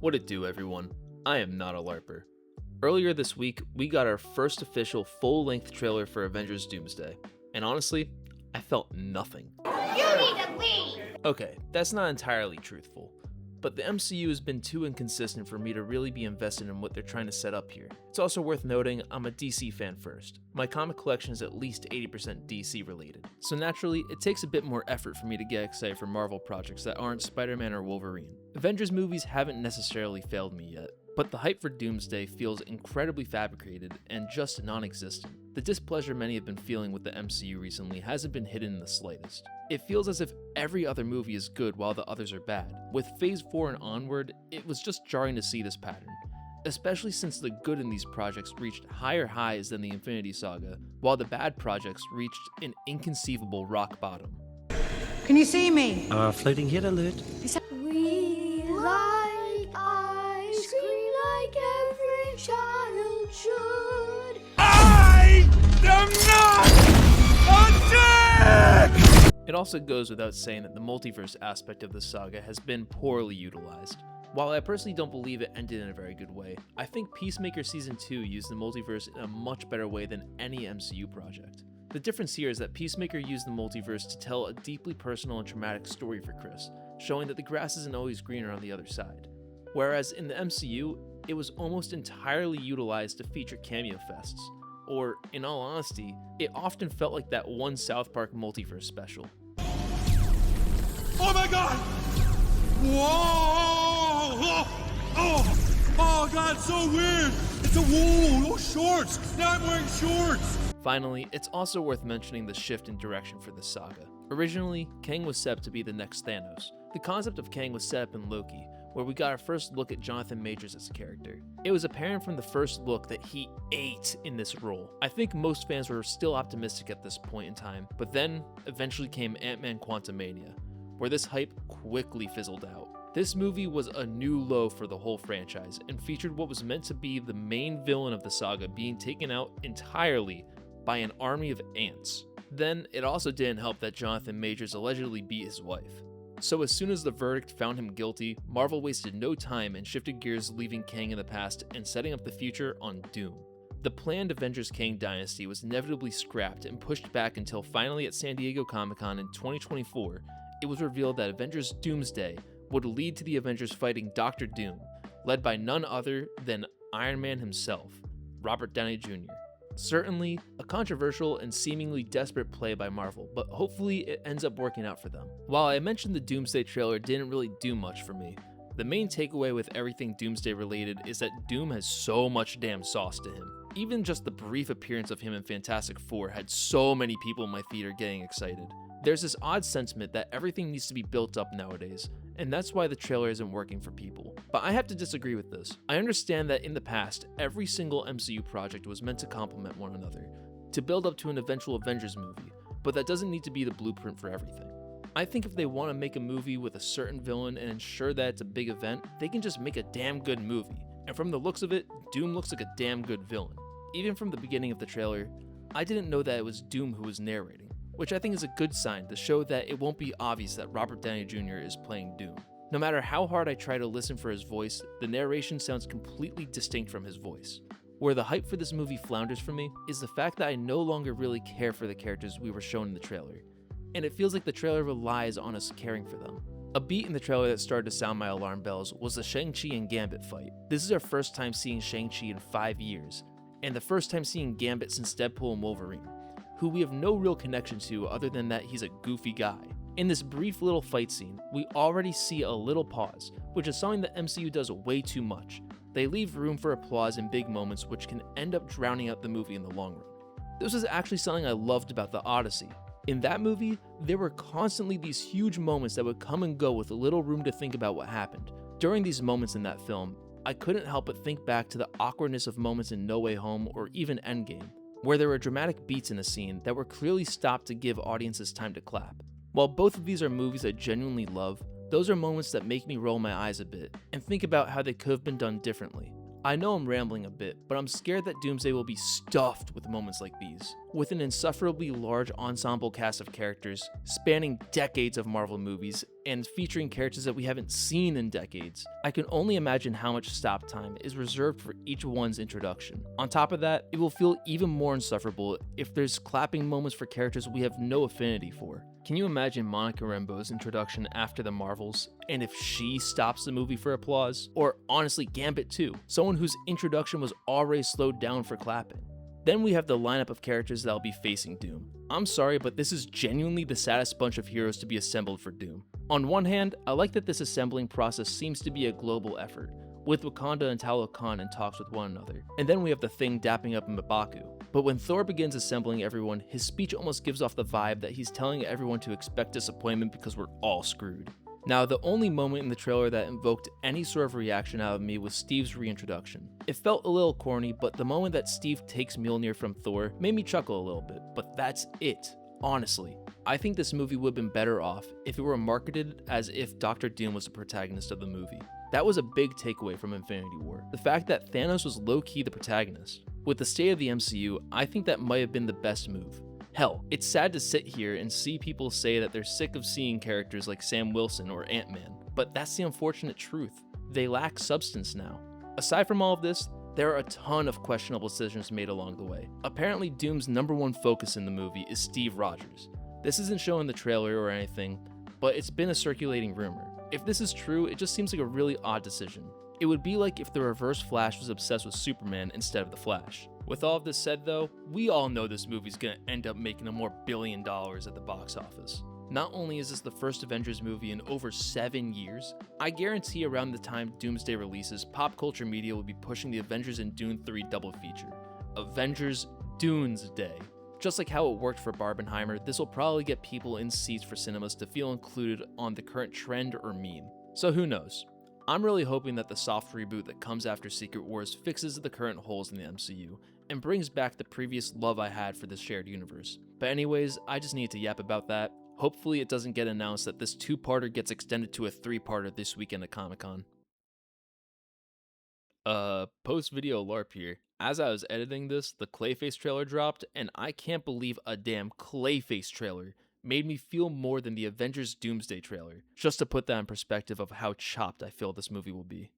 What it do, everyone? I am not a LARPer. Earlier this week, we got our first official full-length trailer for Avengers Doomsday, and honestly, I felt nothing. You need to leave! Okay, that's not entirely truthful, but the MCU has been too inconsistent for me to really be invested in what they're trying to set up here. It's also worth noting I'm a DC fan first. My comic collection is at least 80% DC related, so naturally, it takes a bit more effort for me to get excited for Marvel projects that aren't Spider-Man or Wolverine. Avengers movies haven't necessarily failed me yet, but the hype for Doomsday feels incredibly fabricated and just non-existent. The displeasure many have been feeling with the MCU recently hasn't been hidden in the slightest. It feels as if every other movie is good while the others are bad. With Phase 4 and onward, it was just jarring to see this pattern, especially since the good in these projects reached higher highs than the Infinity Saga, while the bad projects reached an inconceivable rock bottom. Can you see me? Floating hit alert. We like ice cream like every child should. I am not a dick! It also goes without saying that the multiverse aspect of the saga has been poorly utilized. While I personally don't believe it ended in a very good way, I think Peacemaker Season 2 used the multiverse in a much better way than any MCU project. The difference here is that Peacemaker used the multiverse to tell a deeply personal and traumatic story for Chris, showing that the grass isn't always greener on the other side. Whereas in the MCU, it was almost entirely utilized to feature cameo fests, or, in all honesty, it often felt like that one South Park multiverse special. Oh my god! Whoa! Oh god, it's so weird! It's a wool! No shorts! Now I'm wearing shorts! Finally, it's also worth mentioning the shift in direction for this saga. Originally, Kang was set up to be the next Thanos. The concept of Kang was set up in Loki, where we got our first look at Jonathan Majors as a character. It was apparent from the first look that he ate in this role. I think most fans were still optimistic at this point in time, but then eventually came Ant-Man Quantumania, where this hype quickly fizzled out. This movie was a new low for the whole franchise and featured what was meant to be the main villain of the saga being taken out entirely by an army of ants. Then, it also didn't help that Jonathan Majors allegedly beat his wife. So as soon as the verdict found him guilty, Marvel wasted no time and shifted gears, leaving Kang in the past and setting up the future on Doom. The planned Avengers Kang Dynasty was inevitably scrapped and pushed back until finally at San Diego Comic-Con in 2024, it was revealed that Avengers Doomsday would lead to the Avengers fighting Dr. Doom, led by none other than Iron Man himself, Robert Downey Jr. Certainly, a controversial and seemingly desperate play by Marvel, but hopefully it ends up working out for them. While I mentioned the Doomsday trailer didn't really do much for me, the main takeaway with everything Doomsday related is that Doom has so much damn sauce to him. Even just the brief appearance of him in Fantastic Four had so many people in my theater getting excited. There's this odd sentiment that everything needs to be built up nowadays, and that's why the trailer isn't working for people. But I have to disagree with this. I understand that in the past, every single MCU project was meant to complement one another, to build up to an eventual Avengers movie, but that doesn't need to be the blueprint for everything. I think if they want to make a movie with a certain villain and ensure that it's a big event, they can just make a damn good movie. And from the looks of it, Doom looks like a damn good villain. Even from the beginning of the trailer, I didn't know that it was Doom who was narrating, which I think is a good sign to show that it won't be obvious that Robert Downey Jr. is playing Doom. No matter how hard I try to listen for his voice, the narration sounds completely distinct from his voice. Where the hype for this movie flounders for me is the fact that I no longer really care for the characters we were shown in the trailer, and it feels like the trailer relies on us caring for them. A beat in the trailer that started to sound my alarm bells was the Shang-Chi and Gambit fight. This is our first time seeing Shang-Chi in 5 years, and the first time seeing Gambit since Deadpool and Wolverine, who we have no real connection to other than that he's a goofy guy. In this brief little fight scene, we already see a little pause, which is something that MCU does way too much. They leave room for applause in big moments which can end up drowning out the movie in the long run. This is actually something I loved about The Odyssey. In that movie, there were constantly these huge moments that would come and go with little room to think about what happened. During these moments in that film, I couldn't help but think back to the awkwardness of moments in No Way Home or even Endgame, where there were dramatic beats in a scene that were clearly stopped to give audiences time to clap. While both of these are movies I genuinely love, those are moments that make me roll my eyes a bit and think about how they could have been done differently. I know I'm rambling a bit, but I'm scared that Doomsday will be stuffed with moments like these. With an insufferably large ensemble cast of characters, spanning decades of Marvel movies, and featuring characters that we haven't seen in decades, I can only imagine how much stop time is reserved for each one's introduction. On top of that, it will feel even more insufferable if there's clapping moments for characters we have no affinity for. Can you imagine Monica Rambeau's introduction after the Marvels, and if she stops the movie for applause? Or honestly, Gambit too, someone whose introduction was already slowed down for clapping. Then we have the lineup of characters that'll be facing Doom. I'm sorry, but this is genuinely the saddest bunch of heroes to be assembled for Doom. On one hand, I like that this assembling process seems to be a global effort, with Wakanda and Talokan in talks with one another. And then we have the Thing dapping up M'Baku. But when Thor begins assembling everyone, his speech almost gives off the vibe that he's telling everyone to expect disappointment because we're all screwed. Now, the only moment in the trailer that invoked any sort of reaction out of me was Steve's reintroduction. It felt a little corny, but the moment that Steve takes Mjolnir from Thor made me chuckle a little bit, but that's it. Honestly, I think this movie would have been better off if it were marketed as if Doctor Doom was the protagonist of the movie. That was a big takeaway from Infinity War. The fact that Thanos was low-key the protagonist. With the state of the MCU, I think that might have been the best move. Hell, it's sad to sit here and see people say that they're sick of seeing characters like Sam Wilson or Ant-Man, but that's the unfortunate truth. They lack substance now. Aside from all of this, there are a ton of questionable decisions made along the way. Apparently, Doom's #1 focus in the movie is Steve Rogers. This isn't shown in the trailer or anything, but it's been a circulating rumor. If this is true, it just seems like a really odd decision. It would be like if the Reverse Flash was obsessed with Superman instead of the Flash. With all of this said though, we all know this movie's gonna end up making a more $1 billion at the box office. Not only is this the first Avengers movie in over 7 years, I guarantee around the time Doomsday releases, pop culture media will be pushing the Avengers and Dune 3 double feature. Avengers Doomsday. Just like how it worked for Barbenheimer, this will probably get people in seats for cinemas to feel included on the current trend or meme. So who knows? I'm really hoping that the soft reboot that comes after Secret Wars fixes the current holes in the MCU and brings back the previous love I had for this shared universe. But anyways, I just need to yap about that. Hopefully it doesn't get announced that this 2-parter gets extended to a 3-parter this weekend at Comic-Con. Post-video LARP here. As I was editing this, the Clayface trailer dropped, and I can't believe a damn Clayface trailer made me feel more than the Avengers Doomsday trailer, just to put that in perspective of how chopped I feel this movie will be.